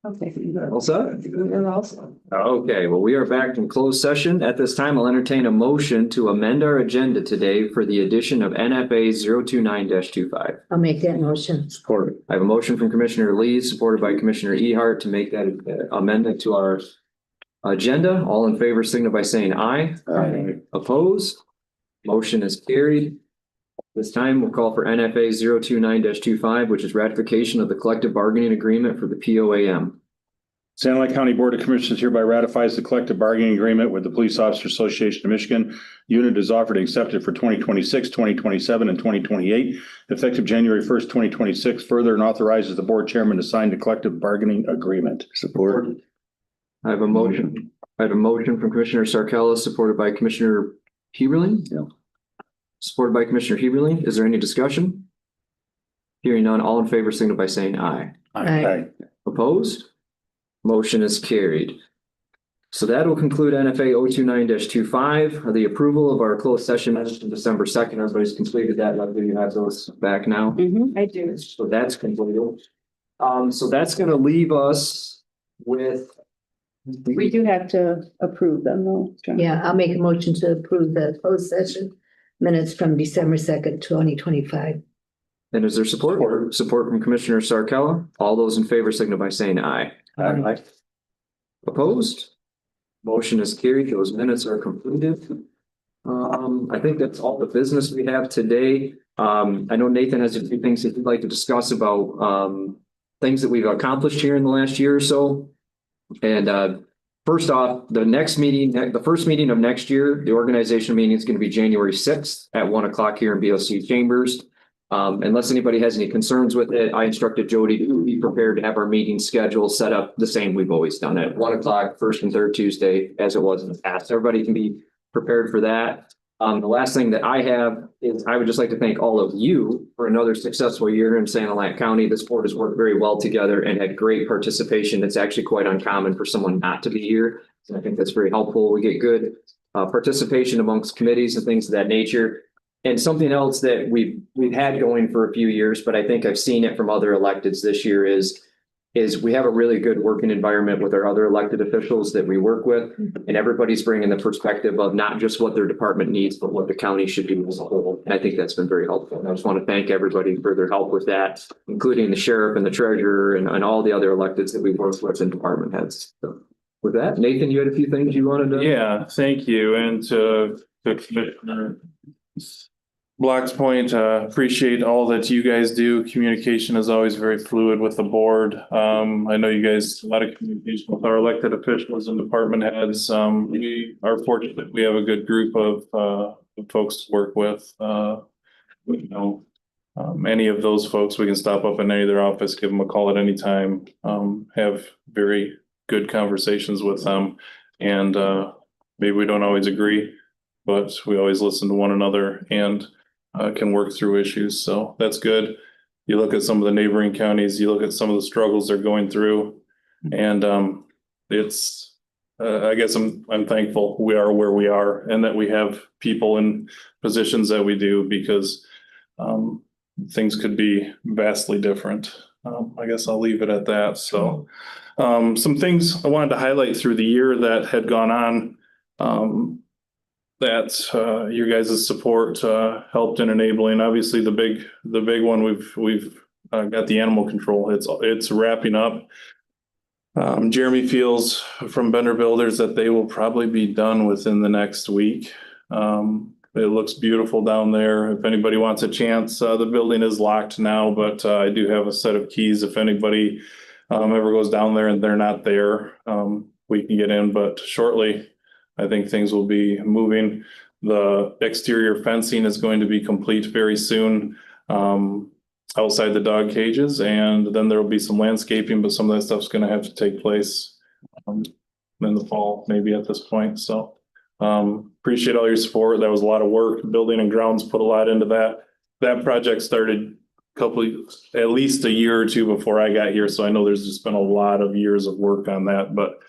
Okay. All set? You're also. Okay, well, we are back in closed session. At this time, I'll entertain a motion to amend our agenda today for the addition of NFA 029-25. I'll make that motion. Support. I have a motion from Commissioner Lee, supported by Commissioner Ehart to make that amendment to our agenda. All in favor, signify by saying aye. Aye. Opposed? Motion is carried. This time, we'll call for NFA 029-25, which is ratification of the collective bargaining agreement for the POAM. Santa Ana County Board of Commissioners hereby ratifies the collective bargaining agreement with the Police Officer Association of Michigan. Unit is offered and accepted for 2026, 2027, and 2028, effective January 1st, 2026. Further, and authorizes the board chairman to sign the collective bargaining agreement. Support. I have a motion. I have a motion from Commissioner Sarkella, supported by Commissioner Heberlin. Yeah. Supported by Commissioner Heberlin. Is there any discussion? Hearing none, all in favor, signify by saying aye. Aye. Opposed? Motion is carried. So that will conclude NFA 029-25, the approval of our closed session minutes on December 2nd. Everybody's completed that. Lovely, you have those back now. I do. So that's completed. So that's gonna leave us with. We do have to approve them though. Yeah, I'll make a motion to approve the closed session minutes from December 2nd, 2025. And is there support? Support from Commissioner Sarkella. All those in favor signify by saying aye. Aye. Opposed? Motion is carried. Those minutes are completed. I think that's all the business we have today. I know Nathan has a few things that he'd like to discuss about things that we've accomplished here in the last year or so. And first off, the next meeting, the first meeting of next year, the organizational meeting is going to be January 6th at 1 o'clock here in BOC Chambers. Unless anybody has any concerns with it, I instructed Jody to be prepared to have our meeting schedule set up the same we've always done it, 1 o'clock, first and third Tuesday, as it was in the past. Everybody can be prepared for that. The last thing that I have is I would just like to thank all of you for another successful year in Santa Ana County. This board has worked very well together and had great participation. It's actually quite uncommon for someone not to be here. So I think that's very helpful. We get good participation amongst committees and things of that nature. And something else that we've had going for a few years, but I think I've seen it from other electeds this year is we have a really good working environment with our other elected officials that we work with. And everybody's bringing the perspective of not just what their department needs, but what the county should do as a whole. And I think that's been very helpful. And I just want to thank everybody for their help with that, including the sheriff and the treasurer and all the other electeds that we've worked with and department heads. So with that, Nathan, you had a few things you wanted to. Yeah, thank you. And to Commissioner Black's point, appreciate all that you guys do. Communication is always very fluid with the board. I know you guys, a lot of communication with our elected officials and department heads. We are fortunate we have a good group of folks to work with. Any of those folks, we can stop up in any of their office, give them a call at any time, have very good conversations with them. And maybe we don't always agree, but we always listen to one another and can work through issues. So that's good. You look at some of the neighboring counties, you look at some of the struggles they're going through, and it's I guess I'm thankful we are where we are and that we have people in positions that we do, because things could be vastly different. I guess I'll leave it at that. So some things I wanted to highlight through the year that had gone on that your guys' support helped in enabling. Obviously the big one, we've got the animal control. It's wrapping up. Jeremy feels from Bender Builders that they will probably be done within the next week. It looks beautiful down there. If anybody wants a chance, the building is locked now, but I do have a set of keys. If anybody ever goes down there and they're not there, we can get in, but shortly I think things will be moving. The exterior fencing is going to be complete very soon outside the dog cages, and then there will be some landscaping, but some of that stuff's going to have to take place in the fall, maybe at this point. So appreciate all your support. That was a lot of work. Building and grounds put a lot into that. That project started at least a year or two before I got here, so I know there's just been a lot of years of work on that, but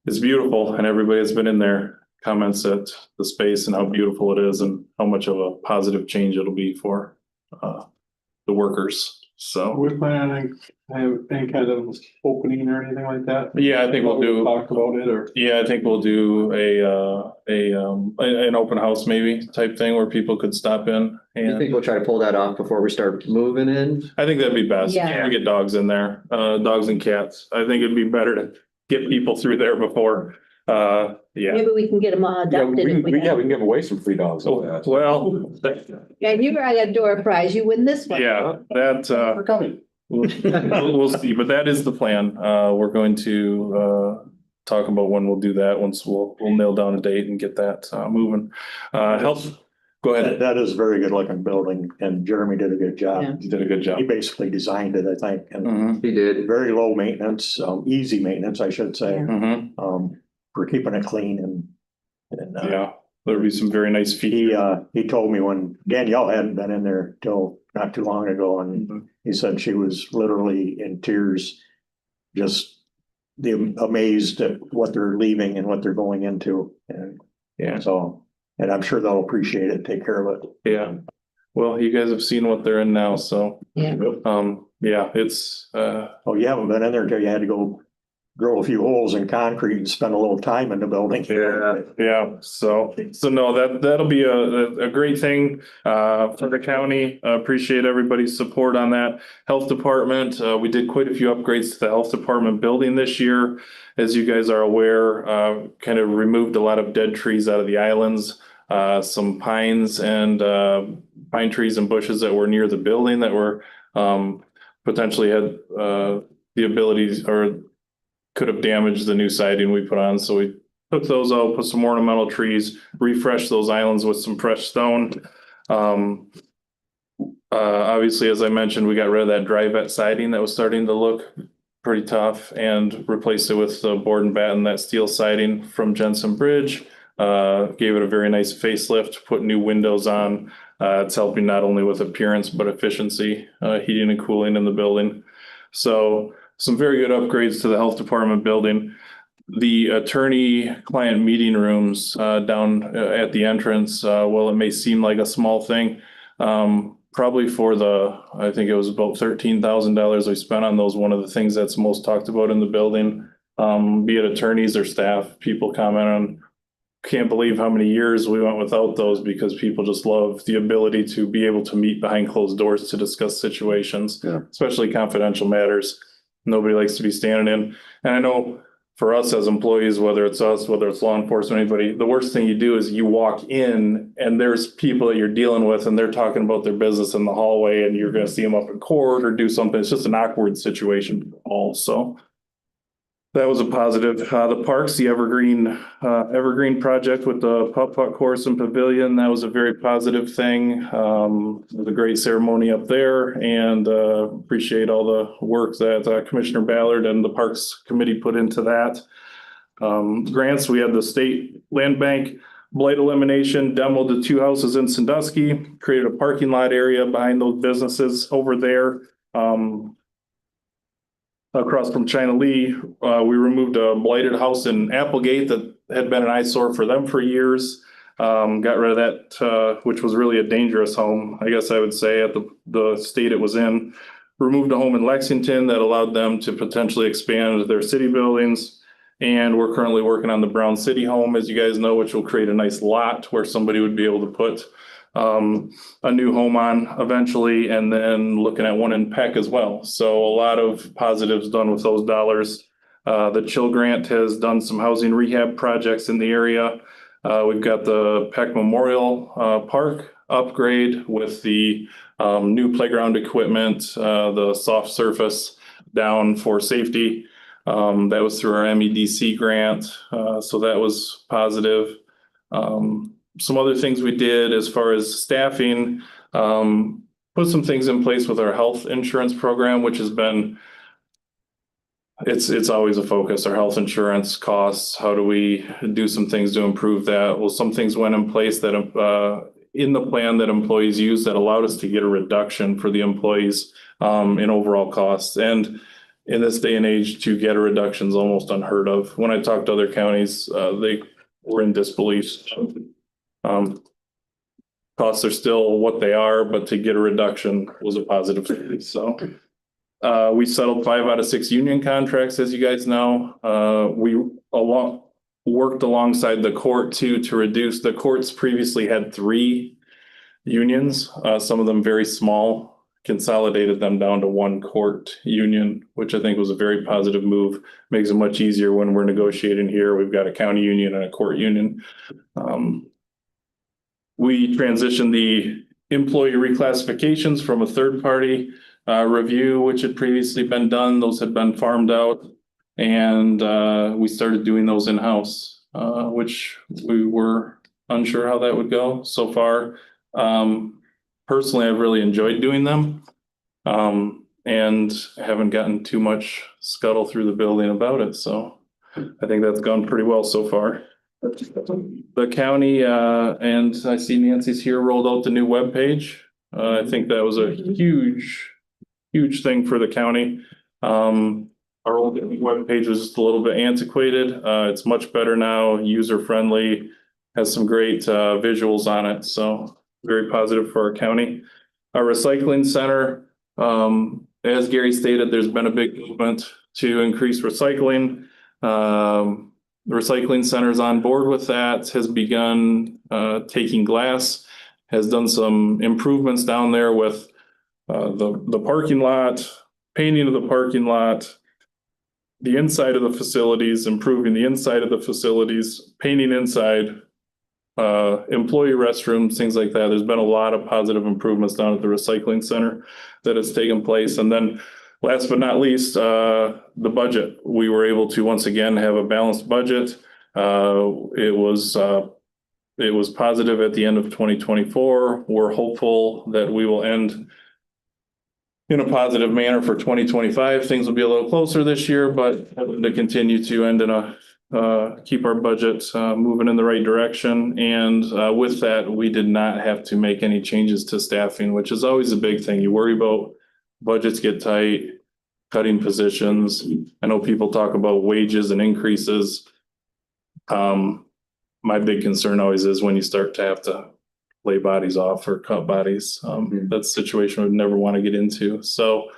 it's beautiful, and everybody that's been in there comments at the space and how beautiful it is and how much of a positive change it'll be for the workers. So, We're planning to have any kind of opening or anything like that? yeah, I think we'll do. Talk about it or? Yeah, I think we'll do an open house maybe type thing where people could stop in You think and we'll try to pull that off before we start moving in? I think that'd be best. Yeah. We get dogs in there, dogs and cats. I think it'd be better to get people through there before, yeah. Maybe we can get them all adopted if we Yeah, we can. can give away some free dogs. Well, And you got a door prize, you win this one. yeah, that, We're coming. we'll see, but that is the plan. We're going to, talk about when we'll do that, once we'll nail down a date and get that, moving. Health, go ahead. That is a very good looking building and Jeremy did a good Yeah. job. You did a good job. He basically designed it, I think, and Mhm, He did. very low maintenance, easy maintenance, I should say, Yeah. mhm, for keeping it clean and yeah, there'll be some very nice features. he told me when Danielle hadn't been in there till not too long ago and he said she was literally in tears, just amazed at what they're leaving and what they're going into. And Yeah. so, and I'm sure they'll appreciate it, take care of it. Yeah, well, you guys have seen what they're in now, so, Yeah. yeah, it's, Oh, you haven't been in there until you had to go drill a few holes in concrete and spend a little time in the building. yeah, so no, that'll be a great thing, for the county. Appreciate everybody's support on that. Health Department, we did quite a few upgrades to the Health Department building this year. As you guys are aware, kind of removed a lot of dead trees out of the islands. Some pines and, pine trees and bushes that were near the building that were, potentially had, the abilities or could have damaged the new siding we put on, so we took those out, put some ornamental trees, refreshed those islands with some fresh stone. Obviously, as I mentioned, we got rid of that dry vet siding that was starting to look pretty tough and replaced it with the board and batten, that steel siding from Jensen Bridge. Gave it a very nice facelift, put new windows on. It's helping not only with appearance, but efficiency, heating and cooling in the building. So some very good upgrades to the Health Department building. The attorney-client meeting rooms, down at the entrance, well, it may seem like a small thing. Probably for I think it was about $13,000 we spent on those. One of the things that's most talked about in the building, be it attorneys or staff, people comment on, can't believe how many years we went without those because people just love the ability to be able to meet behind closed doors to discuss situations, especially confidential matters. Nobody likes to be standing in. And I know for us as employees, whether it's us, whether it's law enforcement, anybody, the worst thing you do is you walk in and there's people that you're dealing with and they're talking about their business in the hallway and you're going to see them up in court or do something. It's just an awkward situation also. That was a positive. The parks, the Evergreen project with the putt-putt course and pavilion, that was a very positive thing. It was a great ceremony up there and appreciate all the work that Commissioner Ballard and the Parks Committee put into that. Grants, we had the state land bank, blight elimination, demoed the 2 houses in Sandusky, created a parking lot area behind those businesses over there. Across from China Lee, we removed a blighted house in Applegate that had been an eyesore for them for years. Got rid of that, which was really a dangerous home, I guess I would say, at the state it was in. Removed a home in Lexington that allowed them to potentially expand their city buildings. And we're currently working on the Brown City home, as you guys know, which will create a nice lot where somebody would be able to put a new home on eventually, and then looking at one in Peck as well. So a lot of positives done with those dollars. The Chill Grant has done some housing rehab projects in the area. We've got the Peck Memorial Park upgrade with the new playground equipment, the soft surface down for safety. That was through our MEDC grant. So that was positive. Some other things we did as far as staffing, put some things in place with our health insurance program, which has been, it's always a focus, our health insurance costs. How do we do some things to improve that? Well, some things went in place that in the plan that employees use that allowed us to get a reduction for the employees in overall costs. And in this day and age, to get a reduction is almost unheard of. When I talked to other counties, they were in disbelief. costs are still what they are, but to get a reduction was a positive thing. So we settled 5 out of 6 union contracts, as you guys know. We worked alongside the court to reduce. The courts previously had 3 unions, some of them very small, consolidated them down to 1 court union, which I think was a very positive move. Makes it much easier when we're negotiating here. We've got a county union and a court union. We transitioned the employee reclassifications from a third-party review, which had previously been done. Those had been farmed out, and we started doing those in-house, which we were unsure how that would go so far. Personally, I've really enjoyed doing them, and haven't gotten too much scuttle through the building about it. So I think that's gone pretty well so far. The county, and I see Nancy's here, rolled out the new webpage. I think that was a huge thing for the county. Our old webpage was just a little bit antiquated. It's much better now, user-friendly, has some great visuals on it. So very positive for our county. Our recycling center, as Gary stated, there's been a big movement to increase recycling. The recycling center is on board with that, has begun taking glass, has done some improvements down there with the parking lot, painting of the parking lot, the inside of the facilities, improving the inside of the facilities, painting inside, employee restrooms, things like that. There's been a lot of positive improvements down at the recycling center that has taken place. And then last but not least, the budget. We were able to once again have a balanced budget. It was positive at the end of 2024. We're hopeful that we will end in a positive manner for 2025. Things will be a little closer this year, but to continue to end in a keep our budget moving in the right direction. And with that, we did not have to make any changes to staffing, which is always a big thing. You worry about budgets get tight, cutting positions. I know people talk about wages and increases. My big concern always is when you start to have to lay bodies off or cut bodies. That's a situation we'd never want to get into. So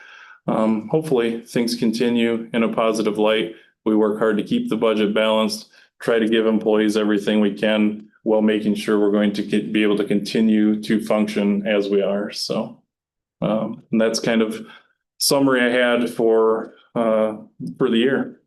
hopefully things continue in a positive light. We work hard to keep the budget balanced, try to give employees everything we can while making sure we're going to be able to continue to function as we are. So and that's kind of summary I had for the year.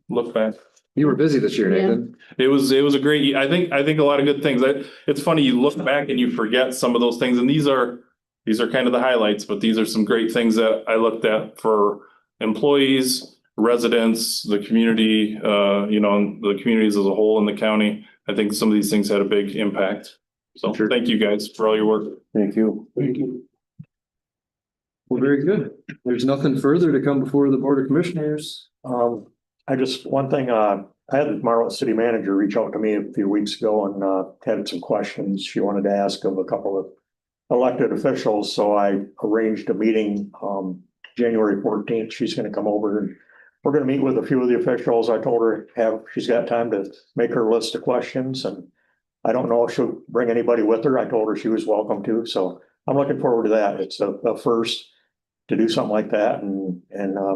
Look back. You were busy this year, Nathan. It was a great, I think a lot of good things. It's funny, you look back and you forget some of those things, and these are kind of the highlights, but these are some great things that I looked at for employees, residents, the community, the communities as a whole in the county. I think some of these things had a big impact. So Thank you guys for all your work. Thank you. Thank you. Well, very good. There's nothing further to come before the Board of Commissioners. One thing, I had the Marlette city manager reach out to me a few weeks ago and had some questions she wanted to ask of a couple of elected officials. So I arranged a meeting, January 14th. She's going to come over and we're going to meet with a few of the officials. I told her she's got time to make her list of questions, and I don't know if she'll bring anybody with her. I told her she was welcome to. So I'm looking forward to that. It's a first to do something like that, and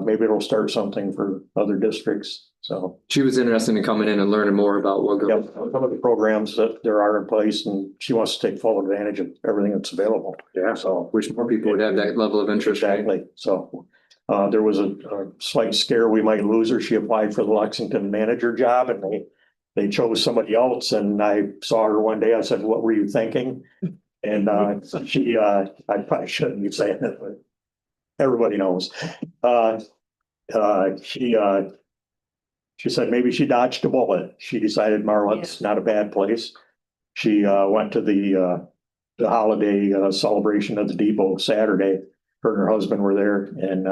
maybe it'll start something for other districts. So She was interested in coming in and learning more about what goes. yep, some of the programs that there are in place, and she wants to take full advantage of everything that's available. Yeah. So Wish more people would have that level of interest. exactly. So there was a slight scare we might lose her. She applied for the Lexington manager job, and they chose somebody else. And I saw her one day. I said, "What were you thinking?" And she, I probably shouldn't be saying it, but everybody knows. She said maybe she dodged a bullet. She decided Marlette's not a bad place. She went to the holiday celebration of the Depot Saturday. Her and her husband were there, and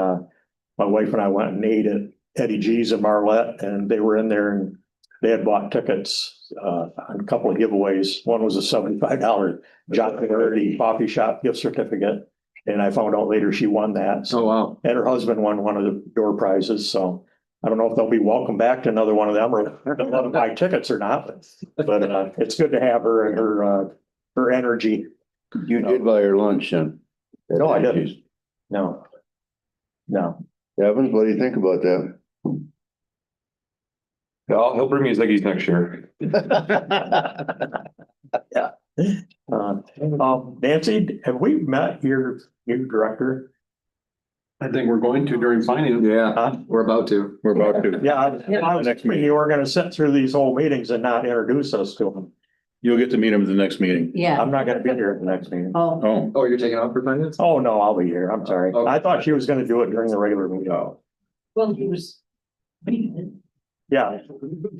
my wife and I went and ate at Eddie G's in Marlette, and they were in there and they had bought tickets on a couple of giveaways. One was a $75 John Verdi coffee shop gift certificate. And I found out later she won that. So, Oh, wow. and her husband won one of the door prizes. So I don't know if they'll be welcome back to another one of them or let them buy tickets or not. But it's good to have her and her energy. You did buy her lunch then? No, I didn't. No. No. Evans, what do you think about that? He'll bring me his Ziggy's next year. Yeah. Nancy, have we met your new director? I think we're going to during finance. Yeah, we're about to. We're about to. Yeah, I was thinking you were gonna sit through these whole meetings and not introduce us to them. You'll get to meet him at the next meeting. Yeah. I'm not gonna be here at the next meeting. Oh, Oh, Oh, you're taking off for finance? Oh, no, I'll be here. I'm sorry. Okay. I thought she was gonna do it during the regular meeting. well, he was. Yeah.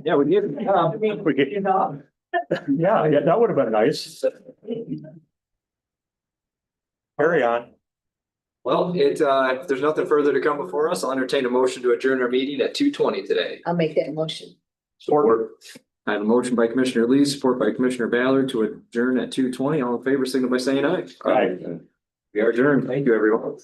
Yeah, we did. We could- Yeah, that would have been nice. Carry on. Well, if there's nothing further to come before us, I'll entertain a motion to adjourn our meeting at 2:20 today. I'll make that motion. Support. I have a motion by Commissioner Lee, support by Commissioner Ballard to adjourn at 2:20. All in favor, signal by saying aye. Right. We are adjourned. Thank you, everyone.